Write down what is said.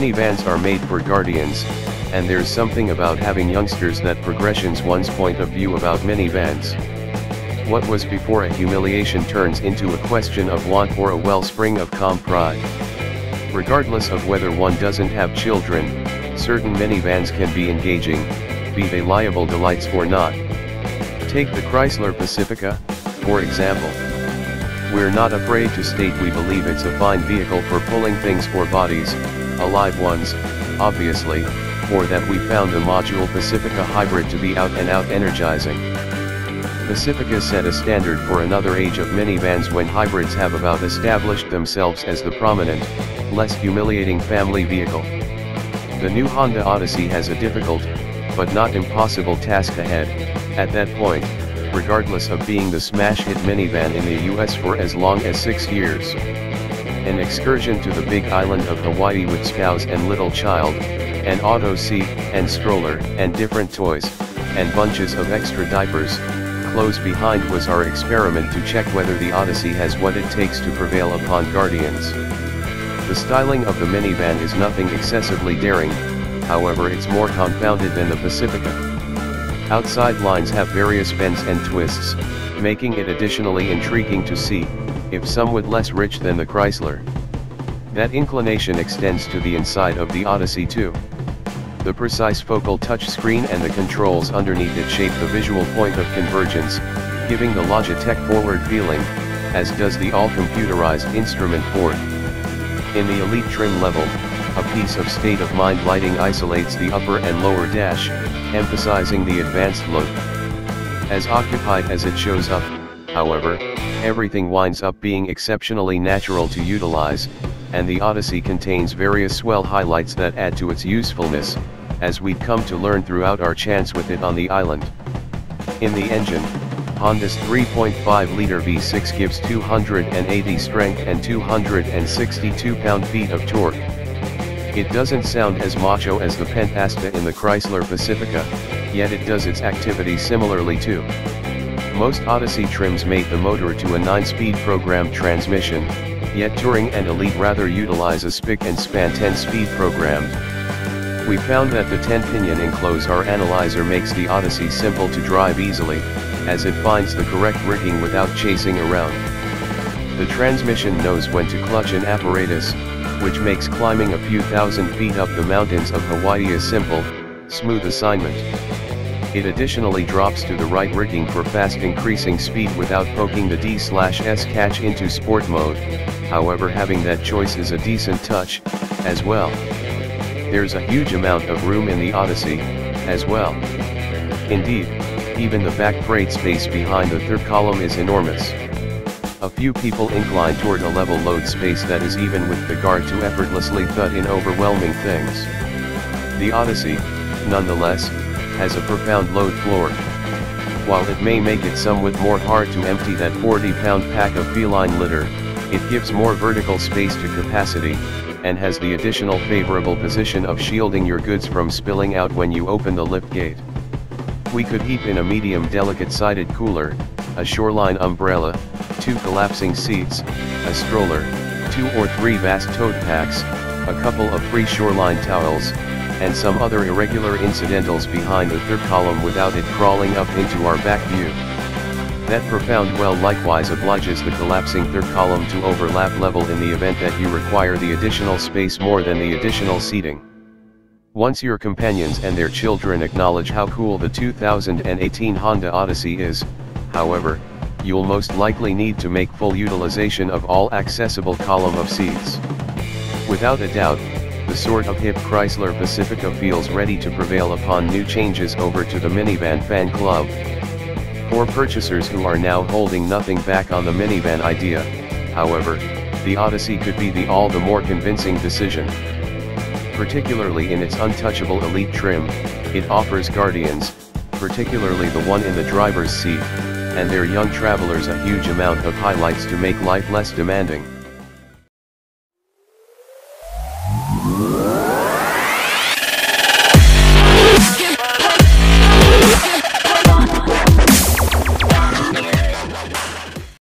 Minivans are made for guardians, and there's something about having youngsters that progressions one's point of view about minivans. What was before a humiliation turns into a question of want or a wellspring of calm pride. Regardless of whether one doesn't have children, certain minivans can be engaging, be they liable delights or not. Take the Chrysler Pacifica, for example. We're not afraid to state we believe it's a fine vehicle for pulling things or bodies, alive ones, obviously, or that we found the module Pacifica hybrid to be out and out energizing. Pacifica set a standard for another age of minivans when hybrids have about established themselves as the prominent, less humiliating family vehicle. The new Honda Odyssey has a difficult, but not impossible task ahead, at that point, regardless of being the smash hit minivan in the US for as long as 6 years. An excursion to the big island of Hawaii with spouse and little child, an auto seat, and stroller, and different toys, and bunches of extra diapers, close behind was our experiment to check whether the Odyssey has what it takes to prevail upon guardians. The styling of the minivan is nothing excessively daring, however it's more confounded than the Pacifica. Outside lines have various bends and twists, making it additionally intriguing to see, if somewhat less rich than the Chrysler. That inclination extends to the inside of the Odyssey too. The precise focal touchscreen and the controls underneath it shape the visual point of convergence, giving the Logitech forward feeling, as does the all-computerized instrument board. In the elite trim level, a piece of state-of-mind lighting isolates the upper and lower dash, emphasizing the advanced look. As occupied as it shows up, however, everything winds up being exceptionally natural to utilize, and the Odyssey contains various swell highlights that add to its usefulness, as we'd come to learn throughout our chance with it on the island. In the engine, Honda's 3.5-liter V6 gives 280 strength and 262 pound-feet of torque. It doesn't sound as macho as the Pentasta in the Chrysler Pacifica, yet it does its activity similarly too. Most Odyssey trims mate the motor to a 9-speed programmed transmission, yet Touring and Elite rather utilize a spick and span 10-speed programmed. We found that the 10-pinion enclosure analyzer makes the Odyssey simple to drive easily, as it finds the correct rigging without chasing around. The transmission knows when to clutch an apparatus, which makes climbing a few thousand feet up the mountains of Hawaii a simple, smooth assignment. It additionally drops to the right rigging for fast increasing speed without poking the D/S catch into sport mode, however having that choice is a decent touch, as well. There's a huge amount of room in the Odyssey, as well. Indeed, even the back freight space behind the third column is enormous. A few people incline toward a level load space that is even with the guard to effortlessly thud in overwhelming things. The Odyssey, nonetheless, has a profound load floor. While it may make it somewhat more hard to empty that 40-pound pack of feline litter, it gives more vertical space to capacity, and has the additional favorable position of shielding your goods from spilling out when you open the lift gate. We could heap in a medium delicate-sided cooler, a shoreline umbrella, 2 collapsing seats, a stroller, 2 or 3 vast tote packs, a couple of free shoreline towels, and some other irregular incidentals behind the third column without it crawling up into our back view. That profound well likewise obliges the collapsing third column to overlap level in the event that you require the additional space more than the additional seating. Once your companions and their children acknowledge how cool the 2018 Honda Odyssey is, however, you'll most likely need to make full utilization of all accessible column of seats. Without a doubt, the sort of hip Chrysler Pacifica feels ready to prevail upon new changes over to the minivan fan club. For purchasers who are now holding nothing back on the minivan idea, however, the Odyssey could be the all the more convincing decision. Particularly in its untouchable elite trim, it offers guardians, particularly the one in the driver's seat, and their young travelers a huge amount of highlights to make life less demanding.